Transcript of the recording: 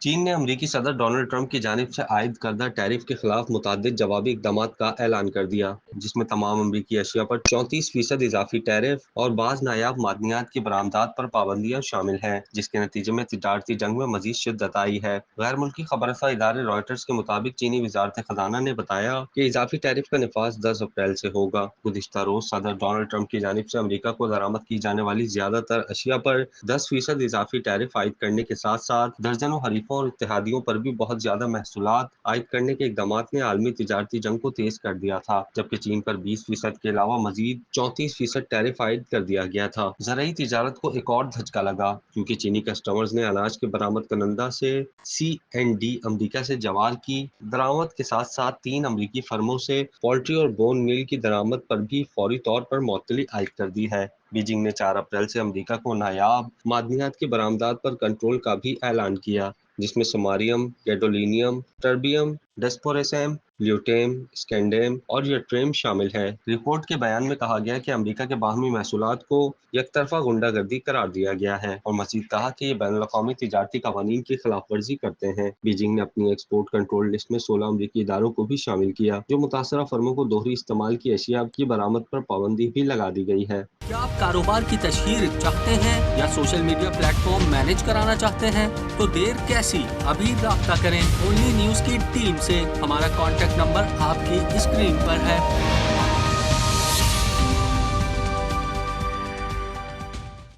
چین نے امریکی صدر ڈونلڈ ٹرمپ کی جانب سے عائد کردہ ٹیرف کے خلاف متعدد جوابی اقدامات کا اعلان کر دیا، جس میں تمام امریکی اشیاء پر 34% اضافی ٹیرف اور بعض نایاب معدنیات کی برآمدات پر پابندیاں شامل ہیں، جس کے نتیجے میں تجارتی جنگ میں مزید شدت آئی ہے۔ غیر ملکی خبر رساں ادارے رائٹرز کے مطابق چینی وزارت خزانہ نے بتایا کہ اضافی ٹیرف کا نفاذ 10 اپریل سے ہوگا۔ گزشتہ روز صدر ڈونلڈ ٹرمپ کی جانب سے امریکہ کو درآمد کی جانے والی زیادہ تر اشیاء پر 10% اضافی ٹیرف عائد کرنے کے ساتھ ساتھ درجنوں حریفوں اور اتحادیوں پر بھی بہت زیادہ محصولات عائد کرنے کے اقدامات نے عالمی تجارتی جنگ کو تیز کر دیا تھا، جبکہ چین پر 20% کے علاوہ مزید 34% ٹیرف عائد کر دیا گیا تھا۔ زرعی تجارت کو ایک اور دھچکا لگا کیونکہ چینی کسٹمرز نے اناج کے برآمد کنندہ سے CND امریکہ سے جوار کی درآمد کے ساتھ ساتھ 3 امریکی فرموں سے پولٹری اور بون میل کی درآمد پر بھی فوری طور پر معطلی عائد کر دی ہے۔ بیجنگ نے 4 اپریل سے امریکہ کو نایاب معدنیات کی برآمدات پر کنٹرول کا بھی اعلان کیا، جس میں سماریم، گیڈولینیم، ٹربیم، ڈسپوریسیم، لیوٹیم، اسکینڈیم اور یوٹریم شامل ہیں۔ رپورٹ کے بیان میں کہا گیا کہ امریکہ کے باہمی محصولات کو یک طرفہ غنڈہ گردی قرار دیا گیا ہے اور مزید کہا کہ یہ بین الاقوامی تجارتی قوانین کی خلاف ورزی کرتے ہیں۔ بیجنگ نے اپنی ایکسپورٹ کنٹرول لسٹ میں 16 امریکی اداروں کو بھی شامل کیا جو متاثرہ فرموں کو دوہری استعمال کی اشیاء کی برآمد پر پابندی بھی لگا دی گئی ہے۔ کیا آپ کاروبار کی تشہیر چاہتے ہیں یا social media plate form manage کرانا چاہتے ہیں؟ تو دیر کیسی، ابھی رابطہ کریں اونلی نیوز کی ٹیم سے۔ ہمارا کانٹیکٹ نمبر آپ کی اسکرین پر ہے۔